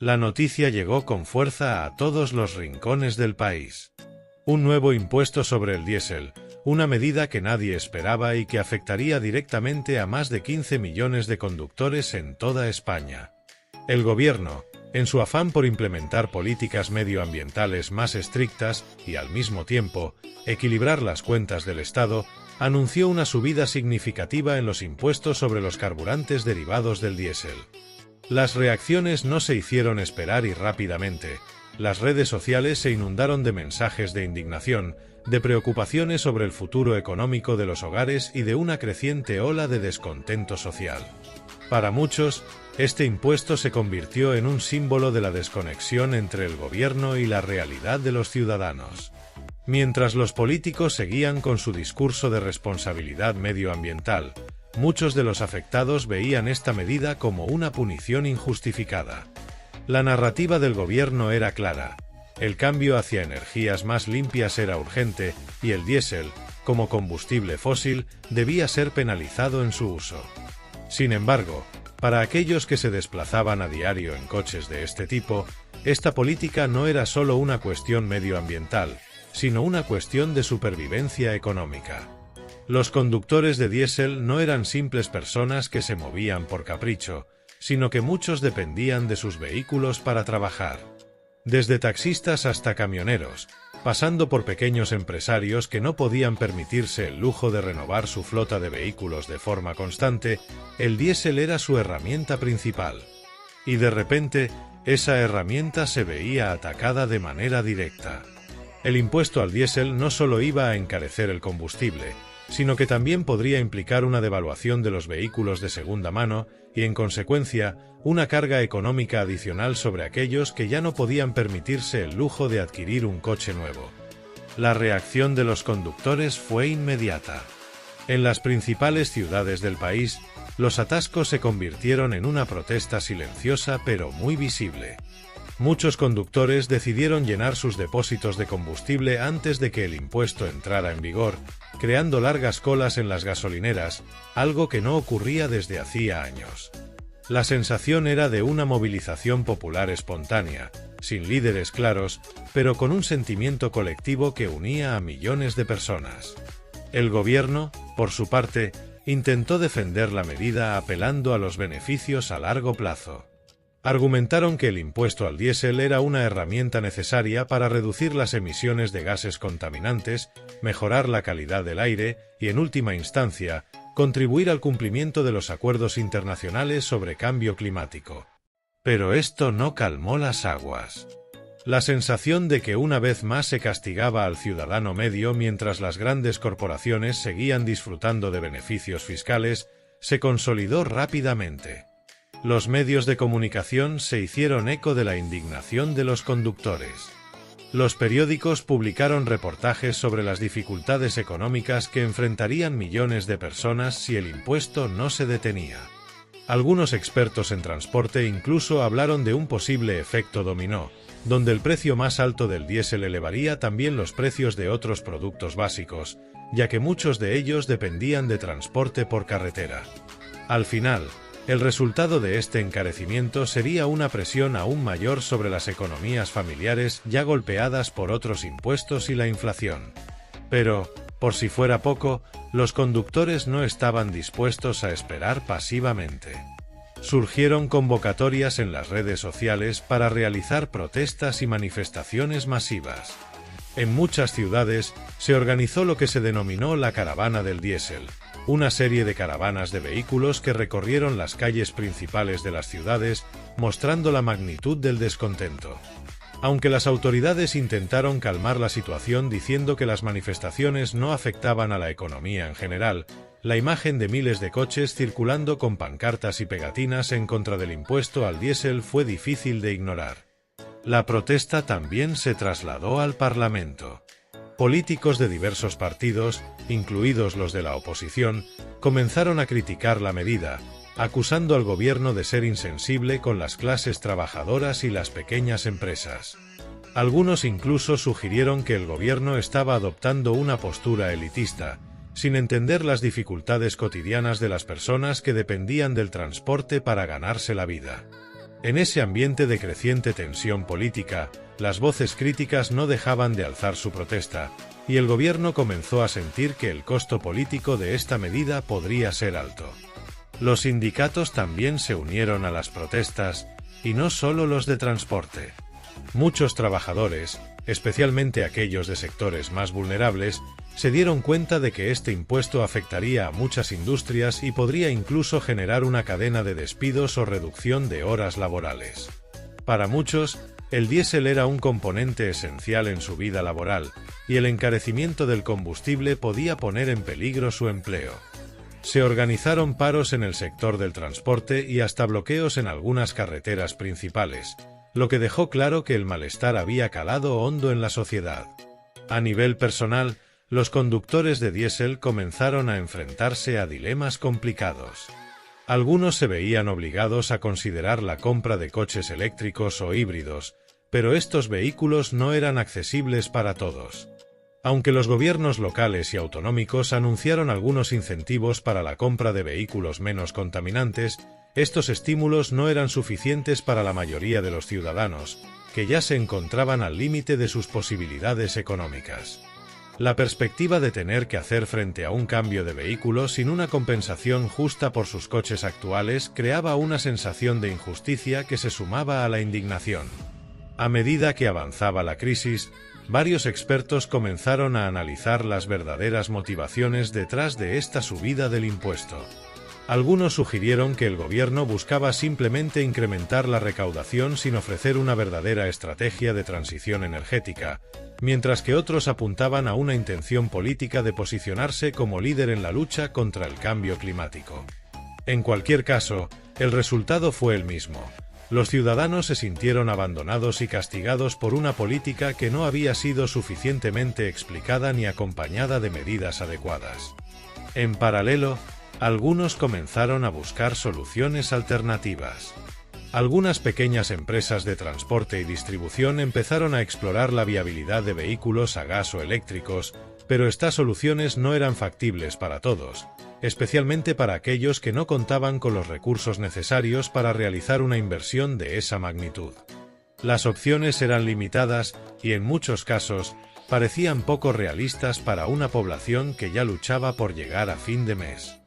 La noticia llegó con fuerza a todos los rincones del país. Un nuevo impuesto sobre el diésel, una medida que nadie esperaba y que afectaría directamente a más de 15 millones de conductores en toda España. El gobierno, en su afán por implementar políticas medioambientales más estrictas y, al mismo tiempo, equilibrar las cuentas del Estado, anunció una subida significativa en los impuestos sobre los carburantes derivados del diésel. Las reacciones no se hicieron esperar y rápidamente. Las redes sociales se inundaron de mensajes de indignación, de preocupaciones sobre el futuro económico de los hogares y de una creciente ola de descontento social. Para muchos, este impuesto se convirtió en un símbolo de la desconexión entre el gobierno y la realidad de los ciudadanos. Mientras los políticos seguían con su discurso de responsabilidad medioambiental, muchos de los afectados veían esta medida como una punición injustificada. La narrativa del gobierno era clara. El cambio hacia energías más limpias era urgente y el diésel, como combustible fósil, debía ser penalizado en su uso. Sin embargo, para aquellos que se desplazaban a diario en coches de este tipo, esta política no era solo una cuestión medioambiental, sino una cuestión de supervivencia económica. Los conductores de diésel no eran simples personas que se movían por capricho, sino que muchos dependían de sus vehículos para trabajar. Desde taxistas hasta camioneros, pasando por pequeños empresarios que no podían permitirse el lujo de renovar su flota de vehículos de forma constante, el diésel era su herramienta principal. Y de repente, esa herramienta se veía atacada de manera directa. El impuesto al diésel no solo iba a encarecer el combustible, sino que también podría implicar una devaluación de los vehículos de segunda mano y, en consecuencia, una carga económica adicional sobre aquellos que ya no podían permitirse el lujo de adquirir un coche nuevo. La reacción de los conductores fue inmediata. En las principales ciudades del país, los atascos se convirtieron en una protesta silenciosa pero muy visible. Muchos conductores decidieron llenar sus depósitos de combustible antes de que el impuesto entrara en vigor, creando largas colas en las gasolineras, algo que no ocurría desde hacía años. La sensación era de una movilización popular espontánea, sin líderes claros, pero con un sentimiento colectivo que unía a millones de personas. El gobierno, por su parte, intentó defender la medida apelando a los beneficios a largo plazo. Argumentaron que el impuesto al diésel era una herramienta necesaria para reducir las emisiones de gases contaminantes, mejorar la calidad del aire y, en última instancia, contribuir al cumplimiento de los acuerdos internacionales sobre cambio climático. Pero esto no calmó las aguas. La sensación de que una vez más se castigaba al ciudadano medio mientras las grandes corporaciones seguían disfrutando de beneficios fiscales se consolidó rápidamente. Los medios de comunicación se hicieron eco de la indignación de los conductores. Los periódicos publicaron reportajes sobre las dificultades económicas que enfrentarían millones de personas si el impuesto no se detenía. Algunos expertos en transporte incluso hablaron de un posible efecto dominó, donde el precio más alto del diésel elevaría también los precios de otros productos básicos, ya que muchos de ellos dependían de transporte por carretera. Al final, el resultado de este encarecimiento sería una presión aún mayor sobre las economías familiares ya golpeadas por otros impuestos y la inflación. Pero, por si fuera poco, los conductores no estaban dispuestos a esperar pasivamente. Surgieron convocatorias en las redes sociales para realizar protestas y manifestaciones masivas. En muchas ciudades se organizó lo que se denominó la Caravana del Diésel, una serie de caravanas de vehículos que recorrieron las calles principales de las ciudades, mostrando la magnitud del descontento. Aunque las autoridades intentaron calmar la situación diciendo que las manifestaciones no afectaban a la economía en general, la imagen de miles de coches circulando con pancartas y pegatinas en contra del impuesto al diésel fue difícil de ignorar. La protesta también se trasladó al Parlamento. Políticos de diversos partidos, incluidos los de la oposición, comenzaron a criticar la medida, acusando al gobierno de ser insensible con las clases trabajadoras y las pequeñas empresas. Algunos incluso sugirieron que el gobierno estaba adoptando una postura elitista, sin entender las dificultades cotidianas de las personas que dependían del transporte para ganarse la vida. En ese ambiente de creciente tensión política, las voces críticas no dejaban de alzar su protesta, y el gobierno comenzó a sentir que el costo político de esta medida podría ser alto. Los sindicatos también se unieron a las protestas, y no solo los de transporte. Muchos trabajadores, especialmente aquellos de sectores más vulnerables, se dieron cuenta de que este impuesto afectaría a muchas industrias y podría incluso generar una cadena de despidos o reducción de horas laborales. Para muchos, el diésel era un componente esencial en su vida laboral, y el encarecimiento del combustible podía poner en peligro su empleo. Se organizaron paros en el sector del transporte y hasta bloqueos en algunas carreteras principales, lo que dejó claro que el malestar había calado hondo en la sociedad. A nivel personal, los conductores de diésel comenzaron a enfrentarse a dilemas complicados. Algunos se veían obligados a considerar la compra de coches eléctricos o híbridos, pero estos vehículos no eran accesibles para todos. Aunque los gobiernos locales y autonómicos anunciaron algunos incentivos para la compra de vehículos menos contaminantes, estos estímulos no eran suficientes para la mayoría de los ciudadanos, que ya se encontraban al límite de sus posibilidades económicas. La perspectiva de tener que hacer frente a un cambio de vehículo sin una compensación justa por sus coches actuales creaba una sensación de injusticia que se sumaba a la indignación. A medida que avanzaba la crisis, varios expertos comenzaron a analizar las verdaderas motivaciones detrás de esta subida del impuesto. Algunos sugirieron que el gobierno buscaba simplemente incrementar la recaudación sin ofrecer una verdadera estrategia de transición energética, mientras que otros apuntaban a una intención política de posicionarse como líder en la lucha contra el cambio climático. En cualquier caso, el resultado fue el mismo. Los ciudadanos se sintieron abandonados y castigados por una política que no había sido suficientemente explicada ni acompañada de medidas adecuadas. En paralelo, algunos comenzaron a buscar soluciones alternativas. Algunas pequeñas empresas de transporte y distribución empezaron a explorar la viabilidad de vehículos a gas o eléctricos, pero estas soluciones no eran factibles para todos, especialmente para aquellos que no contaban con los recursos necesarios para realizar una inversión de esa magnitud. Las opciones eran limitadas y, en muchos casos, parecían poco realistas para una población que ya luchaba por llegar a fin de mes.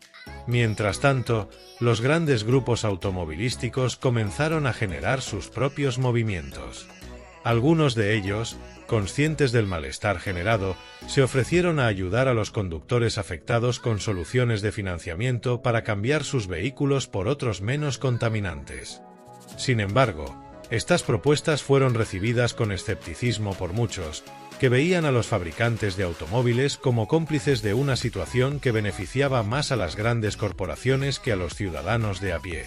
Mientras tanto, los grandes grupos automovilísticos comenzaron a generar sus propios movimientos. Algunos de ellos, conscientes del malestar generado, se ofrecieron a ayudar a los conductores afectados con soluciones de financiamiento para cambiar sus vehículos por otros menos contaminantes. Sin embargo, estas propuestas fueron recibidas con escepticismo por muchos, que veían a los fabricantes de automóviles como cómplices de una situación que beneficiaba más a las grandes corporaciones que a los ciudadanos de a pie.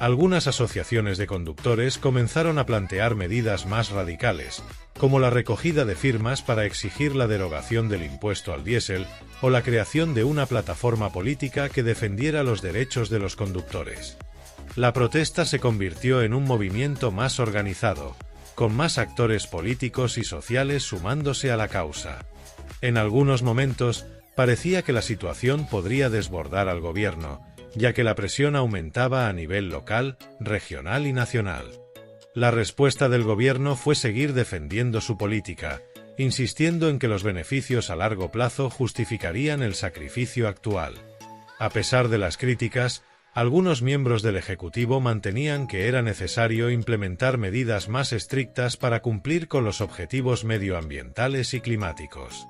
Algunas asociaciones de conductores comenzaron a plantear medidas más radicales, como la recogida de firmas para exigir la derogación del impuesto al diésel o la creación de una plataforma política que defendiera los derechos de los conductores. La protesta se convirtió en un movimiento más organizado, con más actores políticos y sociales sumándose a la causa. En algunos momentos, parecía que la situación podría desbordar al gobierno, ya que la presión aumentaba a nivel local, regional y nacional. La respuesta del gobierno fue seguir defendiendo su política, insistiendo en que los beneficios a largo plazo justificarían el sacrificio actual. A pesar de las críticas, algunos miembros del Ejecutivo mantenían que era necesario implementar medidas más estrictas para cumplir con los objetivos medioambientales y climáticos.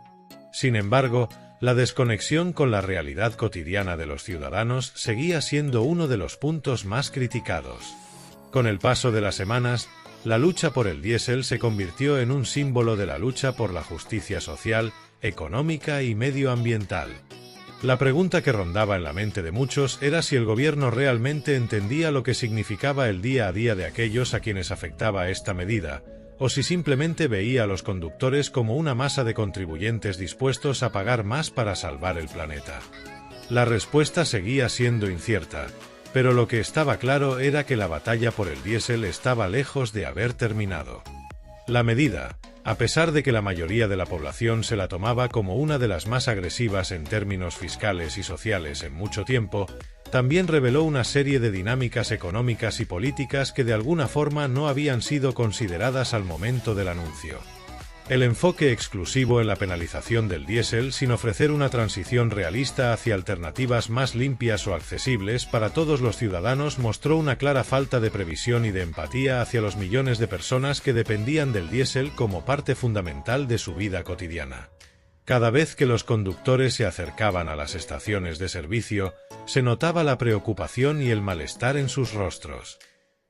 Sin embargo, la desconexión con la realidad cotidiana de los ciudadanos seguía siendo uno de los puntos más criticados. Con el paso de las semanas, la lucha por el diésel se convirtió en un símbolo de la lucha por la justicia social, económica y medioambiental. La pregunta que rondaba en la mente de muchos era si el gobierno realmente entendía lo que significaba el día a día de aquellos a quienes afectaba esta medida, o si simplemente veía a los conductores como una masa de contribuyentes dispuestos a pagar más para salvar el planeta. La respuesta seguía siendo incierta, pero lo que estaba claro era que la batalla por el diésel estaba lejos de haber terminado. La medida, a pesar de que la mayoría de la población se la tomaba como una de las más agresivas en términos fiscales y sociales en mucho tiempo, También reveló una serie de dinámicas económicas y políticas que de alguna forma no habían sido consideradas al momento del anuncio. El enfoque exclusivo en la penalización del diésel sin ofrecer una transición realista hacia alternativas más limpias o accesibles para todos los ciudadanos mostró una clara falta de previsión y de empatía hacia los millones de personas que dependían del diésel como parte fundamental de su vida cotidiana. Cada vez que los conductores se acercaban a las estaciones de servicio, se notaba la preocupación y el malestar en sus rostros.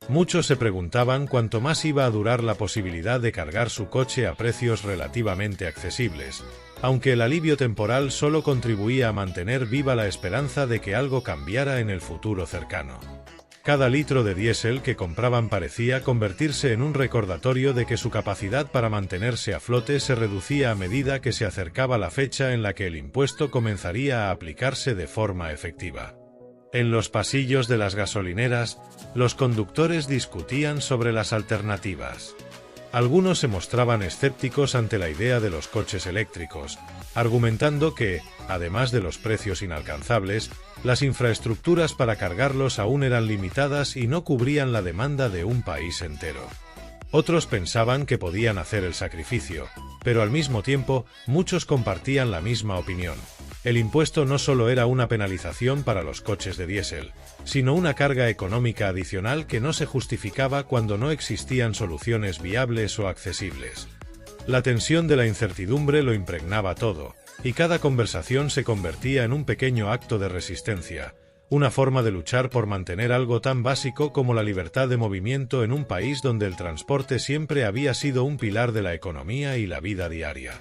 Muchos se preguntaban cuánto más iba a durar la posibilidad de cargar su coche a precios relativamente accesibles, aunque el alivio temporal solo contribuía a mantener viva la esperanza de que algo cambiara en el futuro cercano. Cada litro de diésel que compraban parecía convertirse en un recordatorio de que su capacidad para mantenerse a flote se reducía a medida que se acercaba la fecha en la que el impuesto comenzaría a aplicarse de forma efectiva. En los pasillos de las gasolineras, los conductores discutían sobre las alternativas. Algunos se mostraban escépticos ante la idea de los coches eléctricos, argumentando que, además de los precios inalcanzables, las infraestructuras para cargarlos aún eran limitadas y no cubrían la demanda de un país entero. Otros pensaban que podían hacer el sacrificio, pero al mismo tiempo, muchos compartían la misma opinión. El impuesto no solo era una penalización para los coches de diésel, sino una carga económica adicional que no se justificaba cuando no existían soluciones viables o accesibles. La tensión de la incertidumbre lo impregnaba todo, y cada conversación se convertía en un pequeño acto de resistencia, una forma de luchar por mantener algo tan básico como la libertad de movimiento en un país donde el transporte siempre había sido un pilar de la economía y la vida diaria.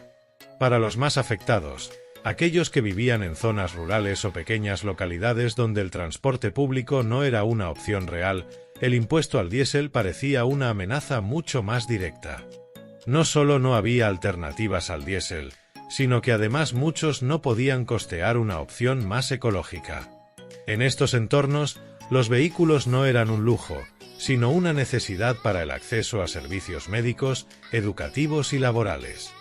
Para los más afectados, aquellos que vivían en zonas rurales o pequeñas localidades donde el transporte público no era una opción real, el impuesto al diésel parecía una amenaza mucho más directa. No solo no había alternativas al diésel, sino que además muchos no podían costear una opción más ecológica. En estos entornos, los vehículos no eran un lujo, sino una necesidad para el acceso a servicios médicos, educativos y laborales.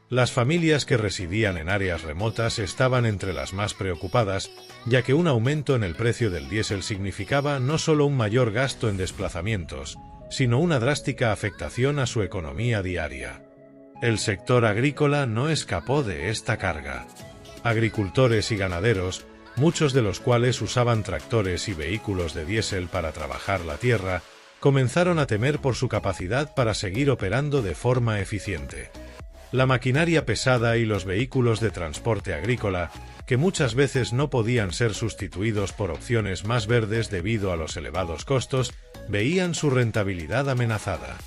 Las familias que residían en áreas remotas estaban entre las más preocupadas, ya que un aumento en el precio del diésel significaba no solo un mayor gasto en desplazamientos, sino una drástica afectación a su economía diaria. El sector agrícola no escapó de esta carga. Agricultores y ganaderos, muchos de los cuales usaban tractores y vehículos de diésel para trabajar la tierra, comenzaron a temer por su capacidad para seguir operando de forma eficiente. La maquinaria pesada y los vehículos de transporte agrícola, que muchas veces no podían ser sustituidos por opciones más verdes debido a los elevados costos, veían su rentabilidad amenazada.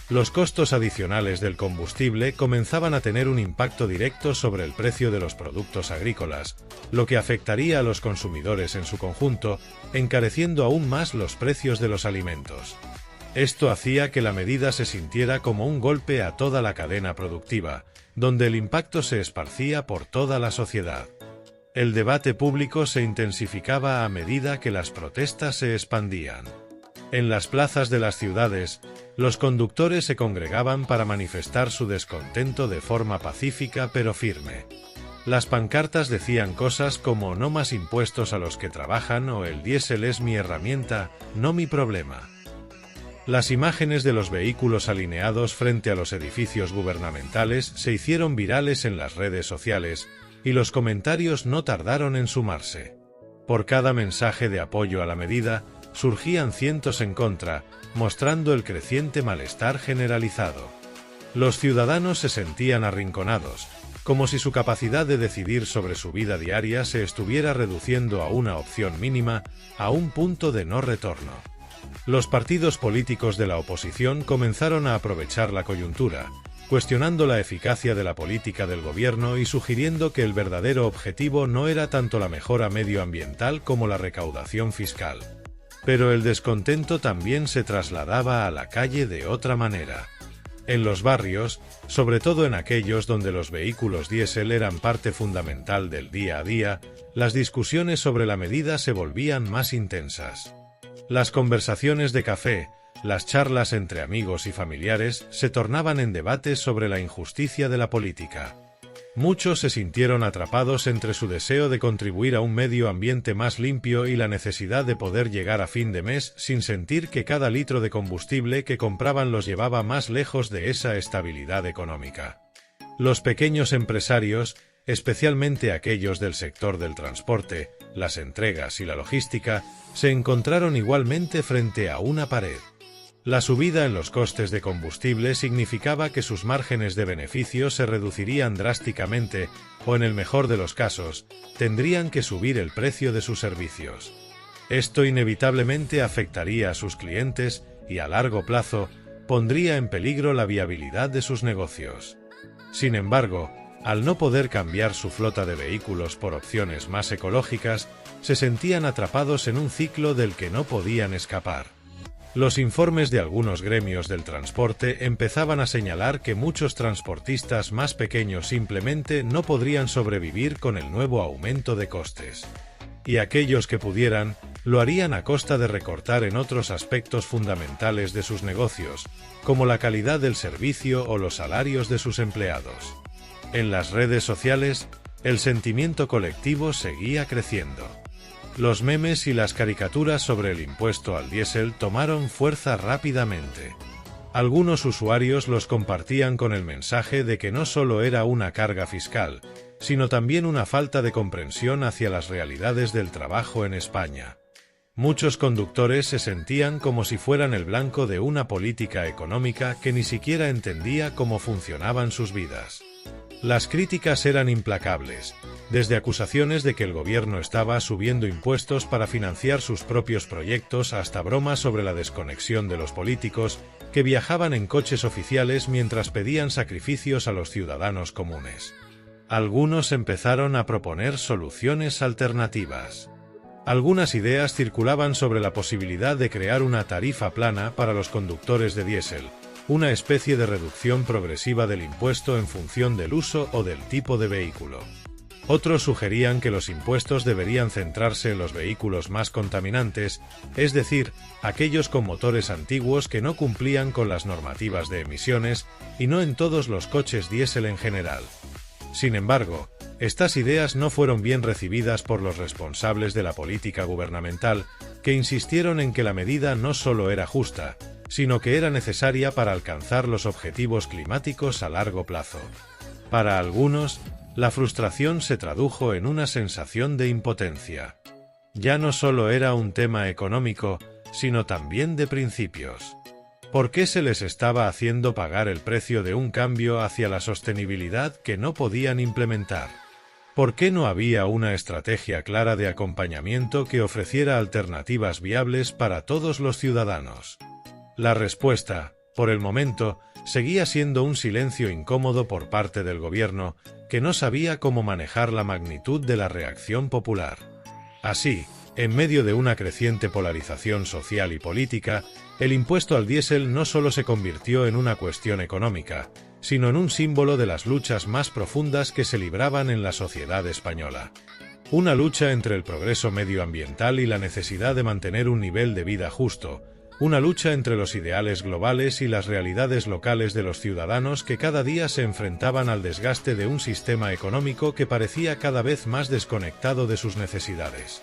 Los costos adicionales del combustible comenzaban a tener un impacto directo sobre el precio de los productos agrícolas, lo que afectaría a los consumidores en su conjunto, encareciendo aún más los precios de los alimentos. Esto hacía que la medida se sintiera como un golpe a toda la cadena productiva, donde el impacto se esparcía por toda la sociedad. El debate público se intensificaba a medida que las protestas se expandían. En las plazas de las ciudades, los conductores se congregaban para manifestar su descontento de forma pacífica pero firme. Las pancartas decían cosas como "no más impuestos a los que trabajan" o "el diésel es mi herramienta, no mi problema". Las imágenes de los vehículos alineados frente a los edificios gubernamentales se hicieron virales en las redes sociales, y los comentarios no tardaron en sumarse. Por cada mensaje de apoyo a la medida, surgían cientos en contra, mostrando el creciente malestar generalizado. Los ciudadanos se sentían arrinconados, como si su capacidad de decidir sobre su vida diaria se estuviera reduciendo a una opción mínima, a un punto de no retorno. Los partidos políticos de la oposición comenzaron a aprovechar la coyuntura, cuestionando la eficacia de la política del gobierno y sugiriendo que el verdadero objetivo no era tanto la mejora medioambiental como la recaudación fiscal. Pero el descontento también se trasladaba a la calle de otra manera. En los barrios, sobre todo en aquellos donde los vehículos diésel eran parte fundamental del día a día, las discusiones sobre la medida se volvían más intensas. Las conversaciones de café, las charlas entre amigos y familiares se tornaban en debates sobre la injusticia de la política. Muchos se sintieron atrapados entre su deseo de contribuir a un medio ambiente más limpio y la necesidad de poder llegar a fin de mes sin sentir que cada litro de combustible que compraban los llevaba más lejos de esa estabilidad económica. Los pequeños empresarios, especialmente aquellos del sector del transporte, las entregas y la logística, se encontraron igualmente frente a una pared. La subida en los costes de combustible significaba que sus márgenes de beneficio se reducirían drásticamente, o en el mejor de los casos, tendrían que subir el precio de sus servicios. Esto inevitablemente afectaría a sus clientes y, a largo plazo, pondría en peligro la viabilidad de sus negocios. Sin embargo, al no poder cambiar su flota de vehículos por opciones más ecológicas, se sentían atrapados en un ciclo del que no podían escapar. Los informes de algunos gremios del transporte empezaban a señalar que muchos transportistas más pequeños simplemente no podrían sobrevivir con el nuevo aumento de costes. Y aquellos que pudieran, lo harían a costa de recortar en otros aspectos fundamentales de sus negocios, como la calidad del servicio o los salarios de sus empleados. En las redes sociales, el sentimiento colectivo seguía creciendo. Los memes y las caricaturas sobre el impuesto al diésel tomaron fuerza rápidamente. Algunos usuarios los compartían con el mensaje de que no solo era una carga fiscal, sino también una falta de comprensión hacia las realidades del trabajo en España. Muchos conductores se sentían como si fueran el blanco de una política económica que ni siquiera entendía cómo funcionaban sus vidas. Las críticas eran implacables, desde acusaciones de que el gobierno estaba subiendo impuestos para financiar sus propios proyectos hasta bromas sobre la desconexión de los políticos que viajaban en coches oficiales mientras pedían sacrificios a los ciudadanos comunes. Algunos empezaron a proponer soluciones alternativas. Algunas ideas circulaban sobre la posibilidad de crear una tarifa plana para los conductores de diésel, una especie de reducción progresiva del impuesto en función del uso o del tipo de vehículo. Otros sugerían que los impuestos deberían centrarse en los vehículos más contaminantes, es decir, aquellos con motores antiguos que no cumplían con las normativas de emisiones, y no en todos los coches diésel en general. Sin embargo, estas ideas no fueron bien recibidas por los responsables de la política gubernamental, que insistieron en que la medida no solo era justa, sino que era necesaria para alcanzar los objetivos climáticos a largo plazo. Para algunos, la frustración se tradujo en una sensación de impotencia. Ya no solo era un tema económico, sino también de principios. ¿Por qué se les estaba haciendo pagar el precio de un cambio hacia la sostenibilidad que no podían implementar? ¿Por qué no había una estrategia clara de acompañamiento que ofreciera alternativas viables para todos los ciudadanos? La respuesta, por el momento, seguía siendo un silencio incómodo por parte del gobierno, que no sabía cómo manejar la magnitud de la reacción popular. Así, en medio de una creciente polarización social y política, el impuesto al diésel no solo se convirtió en una cuestión económica, sino en un símbolo de las luchas más profundas que se libraban en la sociedad española. Una lucha entre el progreso medioambiental y la necesidad de mantener un nivel de vida justo, una lucha entre los ideales globales y las realidades locales de los ciudadanos que cada día se enfrentaban al desgaste de un sistema económico que parecía cada vez más desconectado de sus necesidades.